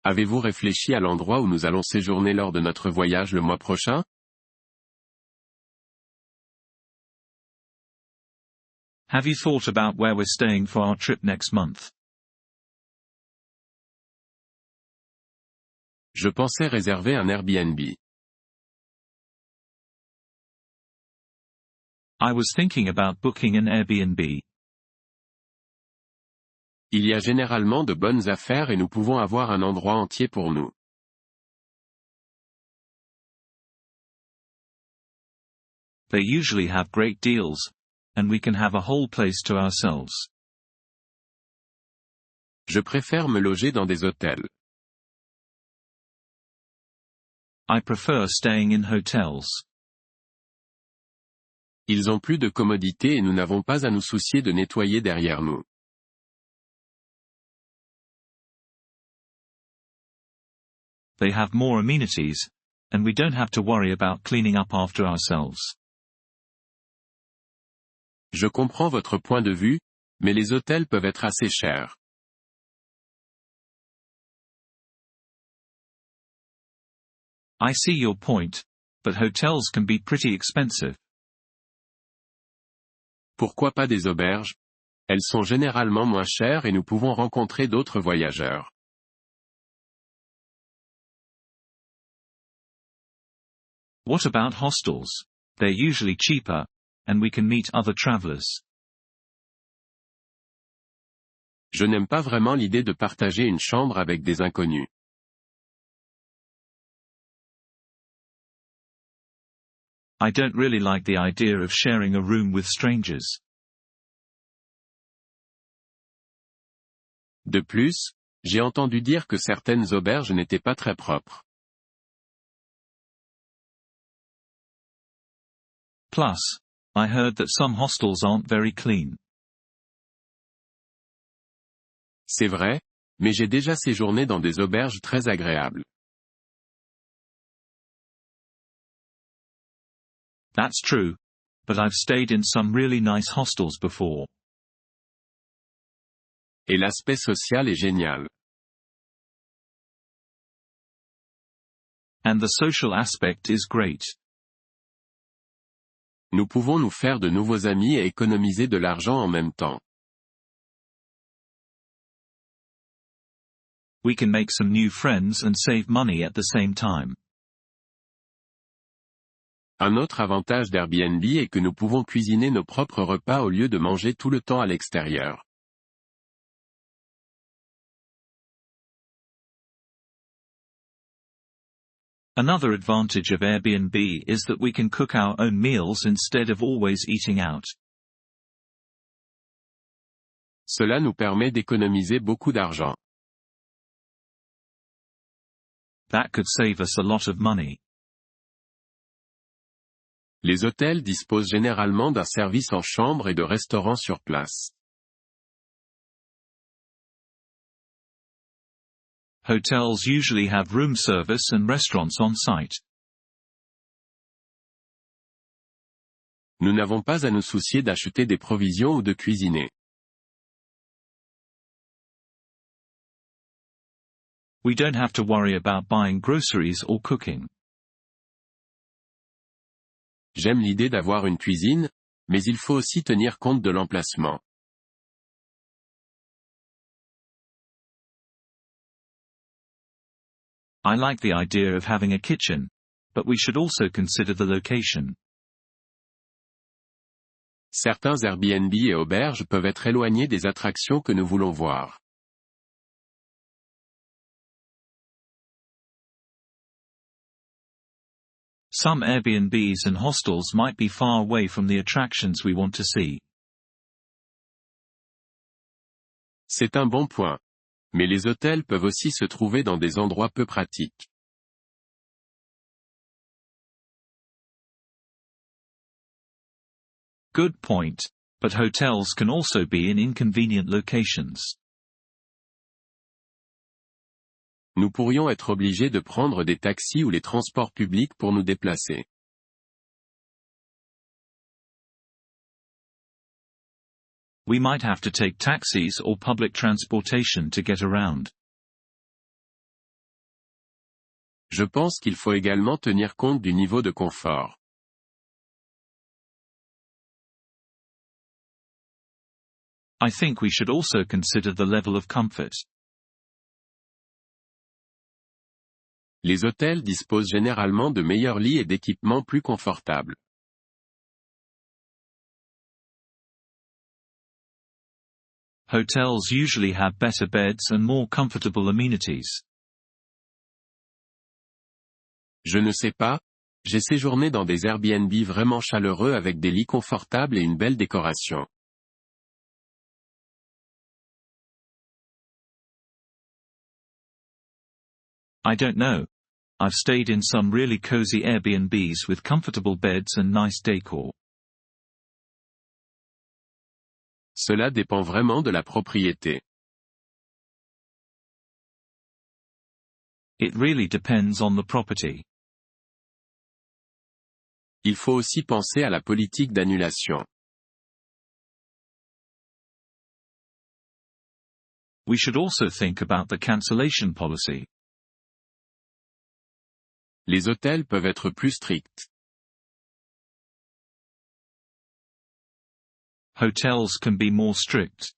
Avez-vous réfléchi à l'endroit où nous allons séjourner lors de notre voyage le mois prochain? Have you thought about where we're staying for our trip next month? Je pensais réserver un Airbnb. I was thinking about booking an Airbnb. Il y a généralement de bonnes affaires et nous pouvons avoir un endroit entier pour nous. They usually have great deals, and we can have a whole place to ourselves. Je préfère me loger dans des hôtels. I prefer staying in hotels. Ils ont plus de commodités et nous n'avons pas à nous soucier de nettoyer derrière nous. They have more amenities, and we don't have to worry about cleaning up after ourselves. Je comprends votre point de vue, mais les hôtels peuvent être assez chers. I see your point, but hotels can be pretty expensive. Pourquoi pas des auberges? Elles sont généralement moins chères et nous pouvons rencontrer d'autres voyageurs. What about hostels? They're usually cheaper, and we can meet other travelers. Je n'aime pas vraiment l'idée de partager une chambre avec des inconnus. I don't really like the idea of sharing a room with strangers. De plus, j'ai entendu dire que certaines auberges n'étaient pas très propres. Plus, I heard that some hostels aren't very clean. C'est vrai, mais j'ai déjà séjourné dans des auberges très agréables. That's true, but I've stayed in some really nice hostels before. Et l'aspect social est génial. And the social aspect is great. Nous pouvons nous faire de nouveaux amis et économiser de l'argent en même temps. We can make some new friends and save money at the same time. Un autre avantage d'Airbnb est que nous pouvons cuisiner nos propres repas au lieu de manger tout le temps à l'extérieur. Another advantage of Airbnb is that we can cook our own meals instead of always eating out. Cela nous permet d'économiser beaucoup d'argent. That could save us a lot of money. Les hôtels disposent généralement d'un service en chambre et de restaurants sur place. Hotels usually have room service and restaurants on site. Nous n'avons pas à nous soucier d'acheter des provisions ou de cuisiner. We don't have to worry about buying groceries or cooking. J'aime l'idée d'avoir une cuisine, mais il faut aussi tenir compte de l'emplacement. I like the idea of having a kitchen, but we should also consider the location. Certains Airbnb et auberges peuvent être éloignés des attractions que nous voulons voir. Some Airbnbs and hostels might be far away from the attractions we want to see. C'est un bon point. Mais les hôtels peuvent aussi se trouver dans des endroits peu pratiques. Good point, but hotels can also be in inconvenient locations. Nous pourrions être obligés de prendre des taxis ou les transports publics pour nous déplacer. We might have to take taxis or public transportation to get around. Je pense qu'il faut également tenir compte du niveau de confort. I think we should also consider the level of comfort. Les hôtels disposent généralement de meilleurs lits et d'équipements plus confortables. Hotels usually have better beds and more comfortable amenities. Je ne sais pas, j'ai séjourné dans des Airbnb vraiment chaleureux avec des lits confortables et une belle décoration. I don't know. I've stayed in some really cozy Airbnbs with comfortable beds and nice decor. Cela dépend vraiment de la propriété. It really depends on the property. Il faut aussi penser à la politique d'annulation. We should also think about the cancellation policy. Les hôtels peuvent être plus stricts. Hotels can be more strict.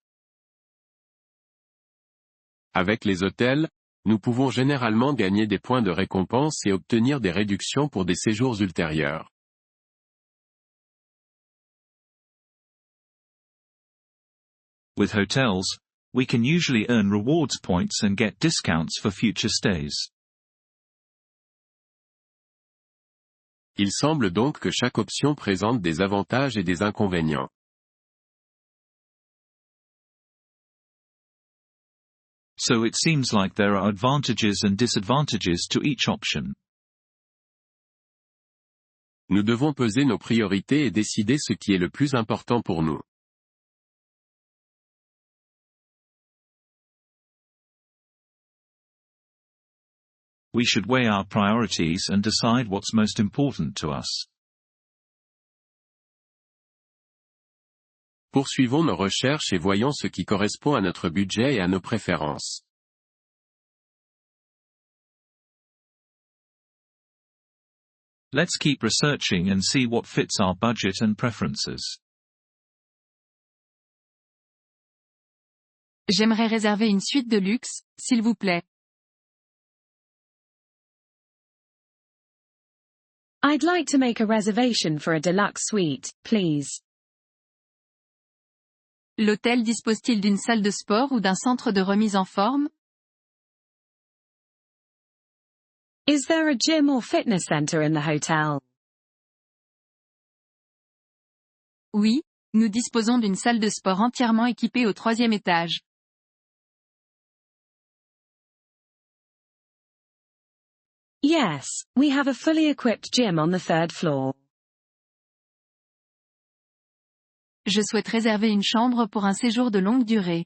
Avec les hôtels, nous pouvons généralement gagner des points de récompense et obtenir des réductions pour des séjours ultérieurs. With hotels, we can usually earn rewards points and get discounts for future stays. Il semble donc que chaque option présente des avantages et des inconvénients. So it seems like there are advantages and disadvantages to each option. Nous devons peser nos priorités et décider ce qui est le plus important pour nous. We should weigh our priorities and decide what's most important to us. Poursuivons nos recherches et voyons ce qui correspond à notre budget et à nos préférences. Let's keep researching and see what fits our budget and preferences. J'aimerais réserver une suite de luxe, s'il vous plaît. I'd like to make a reservation for a deluxe suite, please. L'hôtel dispose-t-il d'une salle de sport ou d'un centre de remise en forme? Is there a gym or fitness center in the hotel? Oui, nous disposons d'une salle de sport entièrement équipée au 3e étage. Yes, we have a fully equipped gym on the 3rd floor. Je souhaite réserver une chambre pour un séjour de longue durée.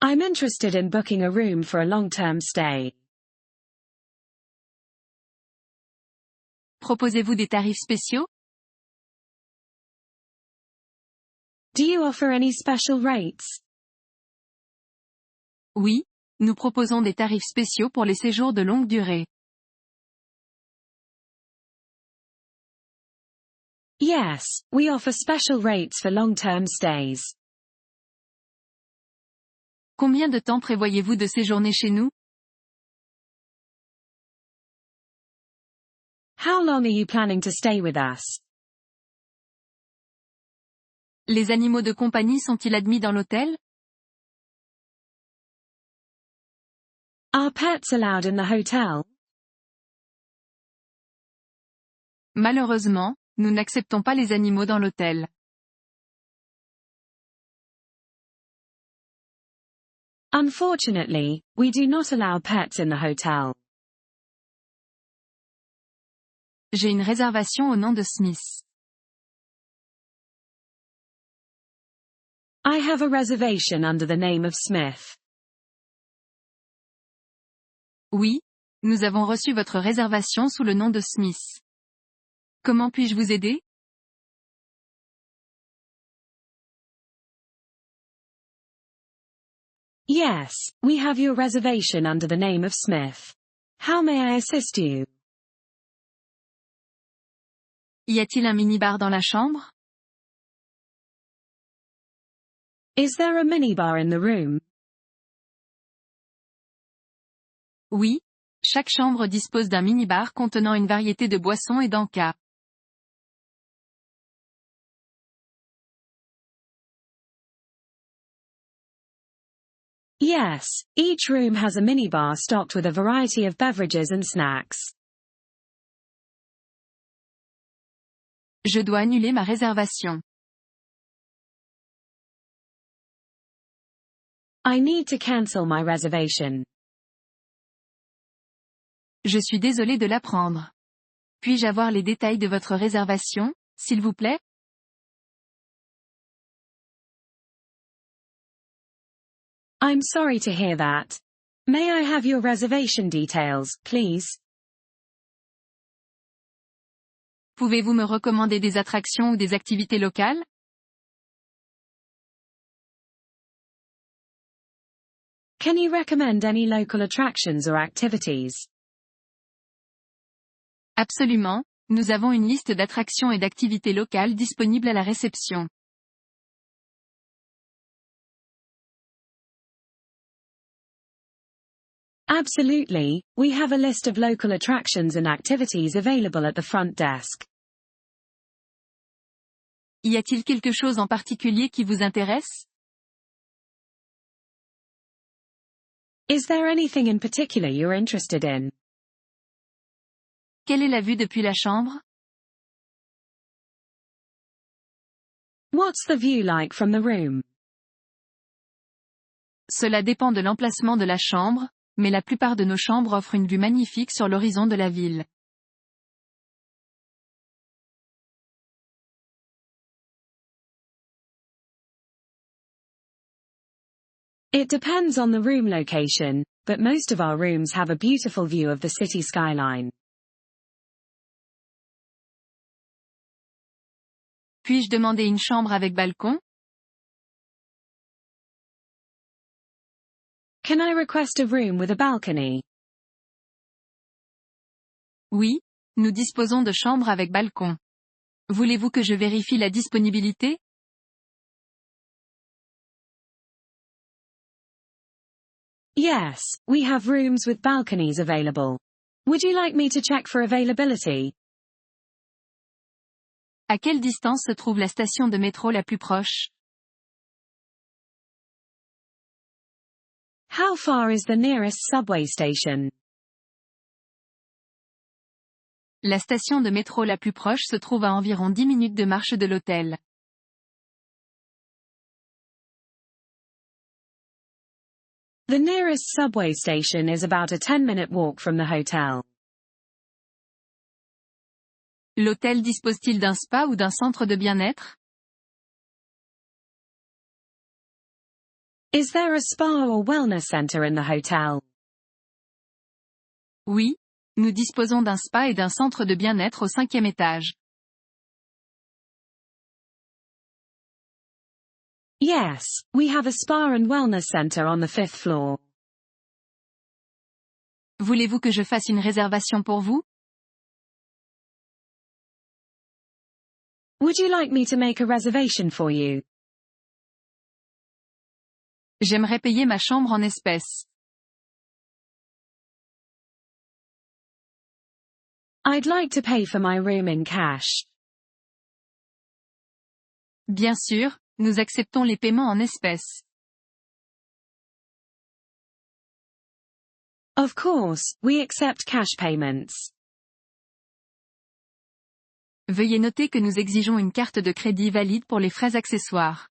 I'm interested in booking a room for a long-term stay. Proposez-vous des tarifs spéciaux? Do you offer any special rates? Oui, nous proposons des tarifs spéciaux pour les séjours de longue durée. Yes, we offer special rates for long-term stays. Combien de temps prévoyez-vous de séjourner chez nous? How long are you planning to stay with us? Les animaux de compagnie sont-ils admis dans l'hôtel? Are pets allowed in the hotel? Malheureusement, nous n'acceptons pas les animaux dans l'hôtel. Unfortunately, we do not allow pets in the hotel. J'ai une réservation au nom de Smith. I have a reservation under the name of Smith. Oui, nous avons reçu votre réservation sous le nom de Smith. Comment puis-je vous aider? Yes, we have your reservation under the name of Smith. How may I assist you? Y a-t-il un minibar dans la chambre? Is there a minibar in the room? Oui. Chaque chambre dispose d'un minibar contenant une variété de boissons et d'encas. Yes, each room has a minibar stocked with a variety of beverages and snacks. Je dois annuler ma réservation. I need to cancel my reservation. Je suis désolé de l'apprendre. Puis-je avoir les détails de votre réservation, s'il vous plaît? I'm sorry to hear that. May I have your reservation details, please? Pouvez-vous me recommander des attractions ou des activités locales? Can you recommend any local attractions or activities? Absolument, nous avons une liste d'attractions et d'activités locales disponibles à la réception. Absolutely, we have a list of local attractions and activities available at the front desk. Y a-t-il quelque chose en particulier qui vous intéresse? Is there anything in particular you're interested in? Quelle est la vue depuis la chambre? What's the view like from the room? Cela dépend de l'emplacement de la chambre, mais la plupart de nos chambres offrent une vue magnifique sur l'horizon de la ville. It depends on the room location, but most of our rooms have a beautiful view of the city skyline. Puis-je demander une chambre avec balcon? Can I request a room with a balcony? Oui, nous disposons de chambres avec balcon. Voulez-vous que je vérifie la disponibilité? Yes, we have rooms with balconies available. Would you like me to check for availability? À quelle distance se trouve la station de métro la plus proche? How far is the nearest subway station? La station de métro la plus proche se trouve à environ 10 minutes de marche de l'hôtel. The nearest subway station is about a 10-minute walk from the hotel. L'hôtel dispose-t-il d'un spa ou d'un centre de bien-être? Is there a spa or wellness center in the hotel? Oui, nous disposons d'un spa et d'un centre de bien-être au 5e étage. Yes, we have a spa and wellness center on the 5th floor. Voulez-vous que je fasse une réservation pour vous? Would you like me to make a reservation for you? J'aimerais payer ma chambre en espèces. I'd like to pay for my room in cash. Bien sûr, nous acceptons les paiements en espèces. Of course, we accept cash payments. Veuillez noter que nous exigeons une carte de crédit valide pour les frais accessoires.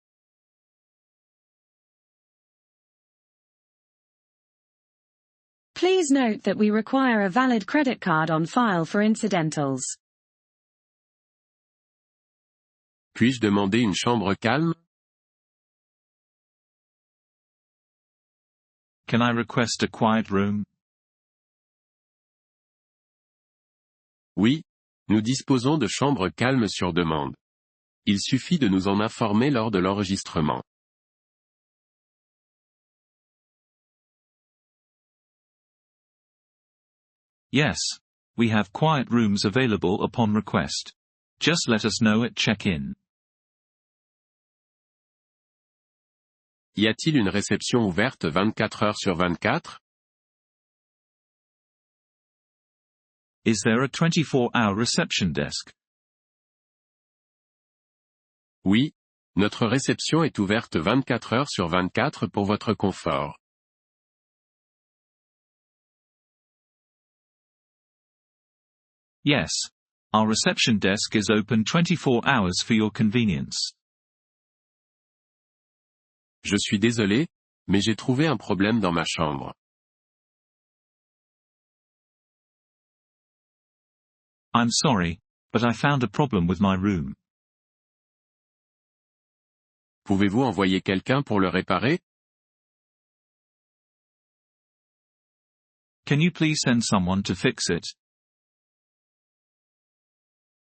Please note that we require a valid credit card on file for incidentals. Puis-je demander une chambre calme? Can I request a quiet room? Oui, nous disposons de chambres calmes sur demande. Il suffit de nous en informer lors de l'enregistrement. Yes. We have quiet rooms available upon request. Just let us know at check-in. Y a-t-il une réception ouverte 24 heures sur 24? Is there a 24-hour reception desk? Oui. Notre réception est ouverte 24 heures sur 24 pour votre confort. Yes. Our reception desk is open 24 hours for your convenience. Je suis désolé, mais j'ai trouvé un problème dans ma chambre. I'm sorry, but I found a problem with my room. Pouvez-vous envoyer quelqu'un pour le réparer? Can you please send someone to fix it?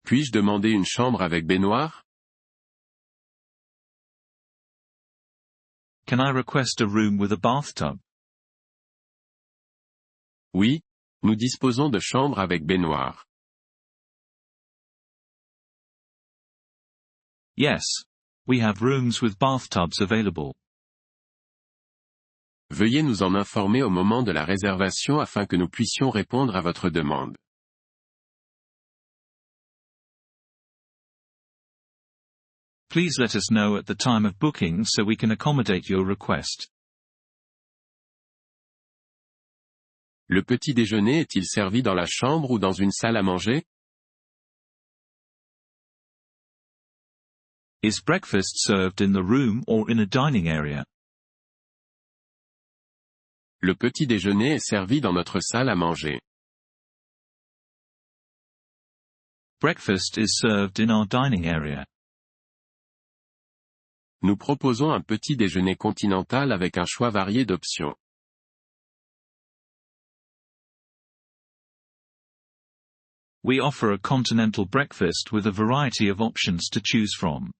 Puis-je demander une chambre avec baignoire? Can I request a room with a bathtub? Oui, nous disposons de chambres avec baignoire. Yes. We have rooms with bathtubs available. Veuillez nous en informer au moment de la réservation afin que nous puissions répondre à votre demande. Please let us know at the time of booking so we can accommodate your request. Le petit déjeuner est-il servi dans la chambre ou dans une salle à manger? Is breakfast served in the room or in a dining area? Le petit déjeuner est servi dans notre salle à manger. Breakfast is served in our dining area. Nous proposons un petit déjeuner continental avec un choix varié d'options. We offer a continental breakfast with a variety of options to choose from.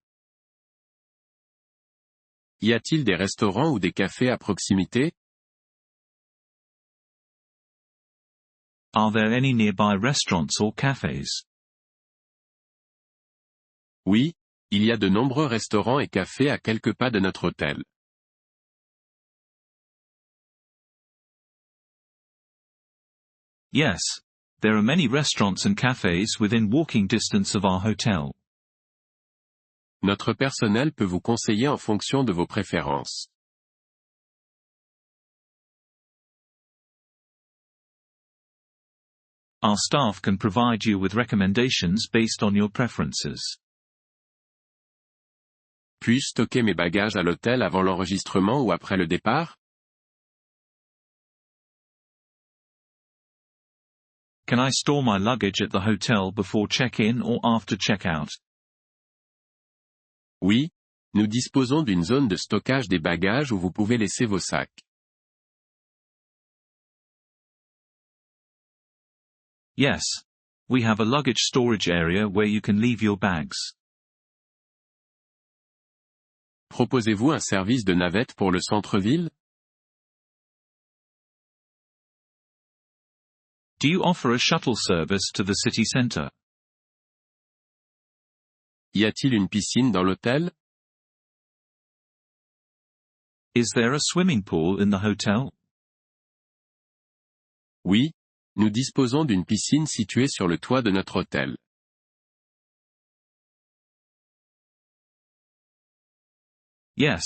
Y a-t-il des restaurants ou des cafés à proximité? Are there any nearby restaurants or cafes? Oui, il y a de nombreux restaurants et cafés à quelques pas de notre hôtel. Yes. There are many restaurants and cafes within walking distance of our hotel. Notre personnel peut vous conseiller en fonction de vos préférences. Our staff can provide you with recommendations based on your preferences. Puis-je stocker mes bagages à l'hôtel avant l'enregistrement ou après le départ? Can I store my luggage at the hotel before check-in or after check-out? Oui, nous disposons d'une zone de stockage des bagages où vous pouvez laisser vos sacs. Yes. We have a luggage storage area where you can leave your bags. Proposez-vous un service de navette pour le centre-ville? Do you offer a shuttle service to the city center? Y a-t-il une piscine dans l'hôtel? Is there a swimming pool in the hotel? Oui, nous disposons d'une piscine située sur le toit de notre hôtel. Yes.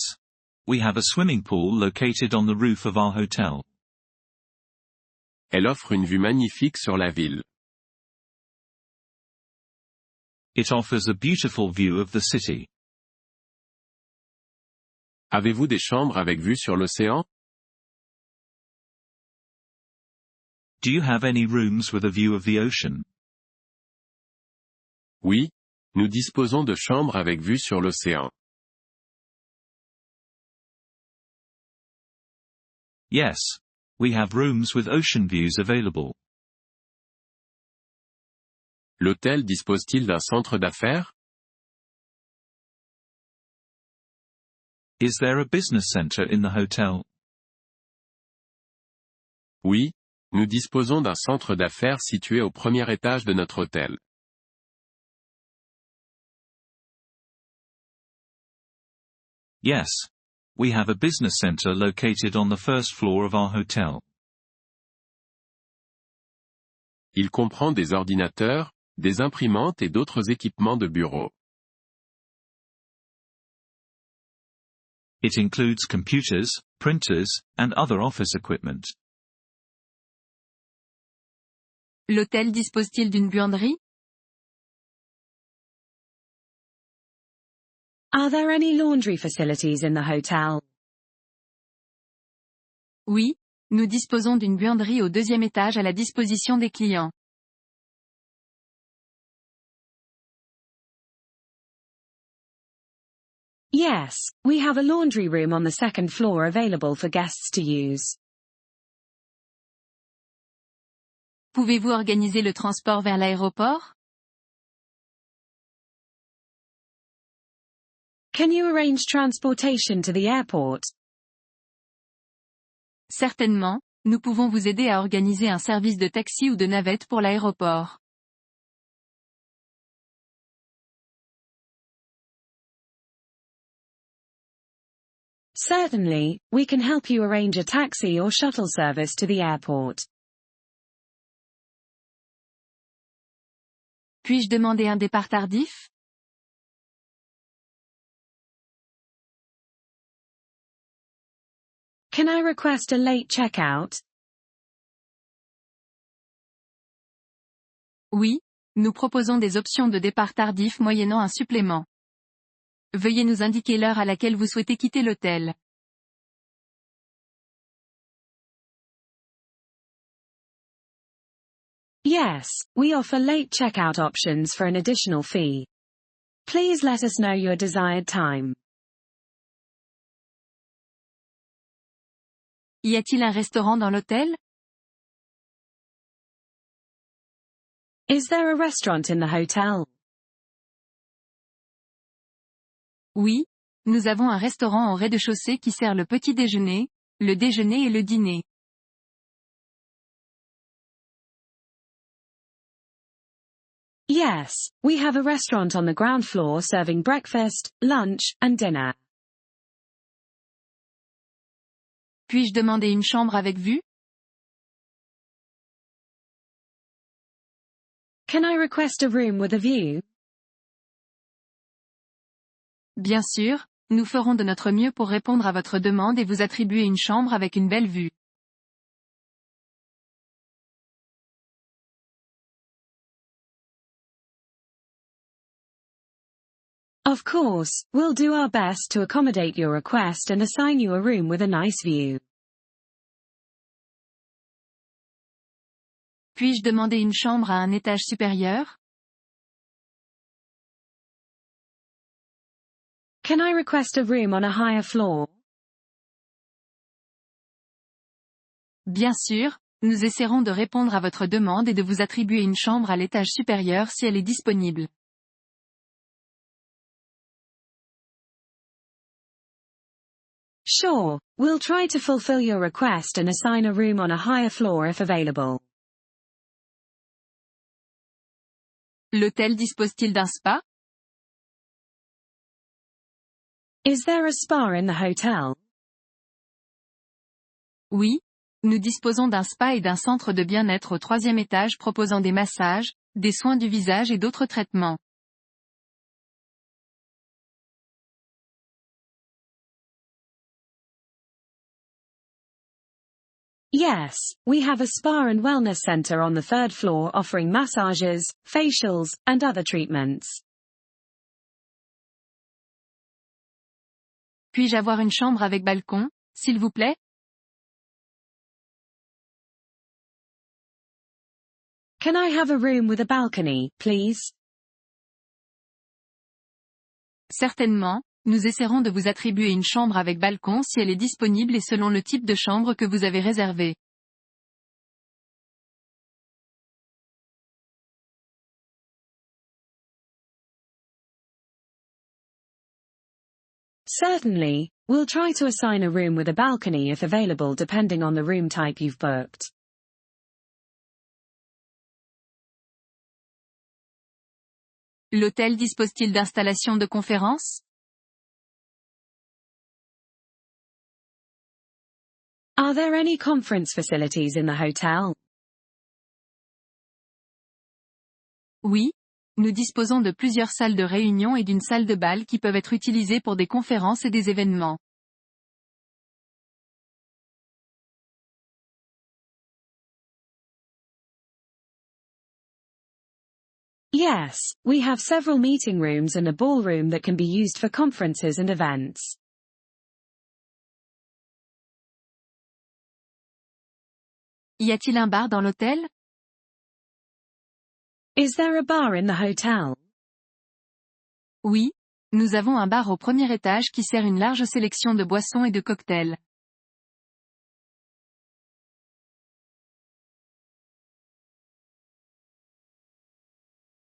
We have a swimming pool located on the roof of our hotel. Elle offre une vue magnifique sur la ville. It offers a beautiful view of the city. Avez-vous des chambres avec vue sur l'océan? Do you have any rooms with a view of the ocean? Oui, nous disposons de chambres avec vue sur l'océan. Yes. We have rooms with ocean views available. L'hôtel dispose-t-il d'un centre d'affaires? Is there a business center in the hotel? Oui, Nous disposons d'un centre d'affaires situé au premier étage de notre hôtel. Yes. We have a business center located on the first floor of our hotel. Il comprend des ordinateurs, des imprimantes et d'autres équipements de bureau. It includes computers, printers, and other office equipment. L'hôtel dispose-t-il d'une buanderie? Are there any laundry facilities in the hotel? Oui, nous disposons d'une buanderie au deuxième étage à la disposition des clients. Yes, we have a laundry room on the second floor available for guests to use. Pouvez-vous organiser le transport vers l'aéroport? Can you arrange transportation to the airport? Certainement, nous pouvons vous aider à organiser un service de taxi ou de navette pour l'aéroport. Certainly, we can help you arrange a taxi or shuttle service to the airport. Puis-je demander un départ tardif? Can I request a late checkout? Oui, nous proposons des options de départ tardif moyennant un supplément. Veuillez nous indiquer l'heure à laquelle vous souhaitez quitter l'hôtel. Yes, we offer late checkout options for an additional fee. Please let us know your desired time. Y a-t-il un restaurant dans l'hôtel? Is there a restaurant in the hotel? Oui, nous avons un restaurant au rez-de-chaussée qui sert le petit déjeuner, le déjeuner et le dîner. Yes, we have a restaurant on the ground floor serving breakfast, lunch, and dinner. Puis-je demander une chambre avec vue? Can I request a room with a view? Bien sûr, nous ferons de notre mieux pour répondre à votre demande et vous attribuer une chambre avec une belle vue. Of course, we'll do our best to accommodate your request and assign you a room with a nice view. Puis-je demander une chambre à un étage supérieur? Can I request a room on a higher floor? Bien sûr, nous essaierons de répondre à votre demande et de vous attribuer une chambre à l'étage supérieur si elle est disponible. Sure, we'll try to fulfill your request and assign a room on a higher floor if available. L'hôtel dispose-t-il d'un spa? Is there a spa in the hotel? Oui, nous disposons d'un spa et d'un centre de bien-être au troisième étage proposant des massages, des soins du visage et d'autres traitements. Yes, we have a spa and wellness center on the third floor offering massages, facials, and other treatments. Puis-je avoir une chambre avec balcon, s'il vous plaît? Can I have a room with a balcony, please? Certainement, nous essaierons de vous attribuer une chambre avec balcon si elle est disponible et selon le type de chambre que vous avez réservé. Certainly, we'll try to assign a room with a balcony if available depending on the room type you've booked. L'hôtel dispose-t-il d'installations de conférences? Are there any conference facilities in the hotel? Oui. Nous disposons de plusieurs salles de réunion et d'une salle de bal qui peuvent être utilisées pour des conférences et des événements. Yes, we have several meeting rooms and a ballroom that can be used for conferences and events. Y a-t-il un bar dans l'hôtel? Is there a bar in the hotel? Oui. Nous avons un bar au premier étage qui sert une large sélection de boissons et de cocktails.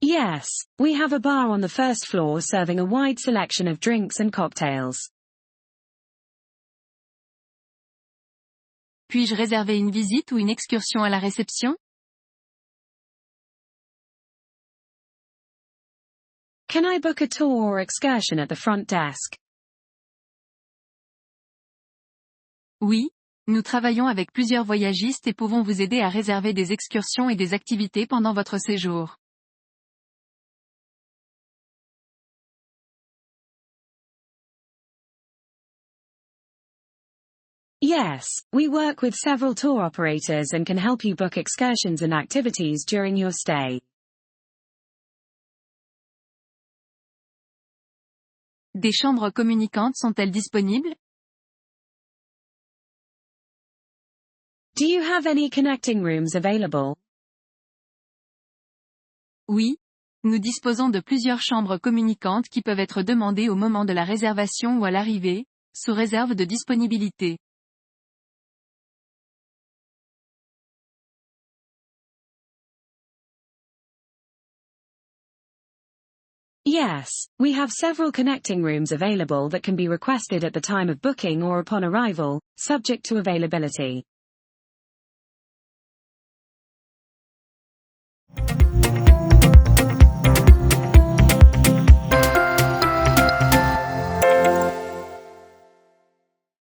Yes, we have a bar on the first floor serving a wide selection of drinks and cocktails. Puis-je réserver une visite ou une excursion à la réception? Can I book a tour or excursion at the front desk? Oui. Nous travaillons avec plusieurs voyagistes et pouvons vous aider à réserver des excursions et des activités pendant votre séjour. Yes, we work with several tour operators and can help you book excursions and activities during your stay. Des chambres communicantes sont-elles disponibles? Do you have any connecting rooms available? Oui. Nous disposons de plusieurs chambres communicantes qui peuvent être demandées au moment de la réservation ou à l'arrivée, sous réserve de disponibilité. Yes, we have several connecting rooms available that can be requested at the time of booking or upon arrival, subject to availability.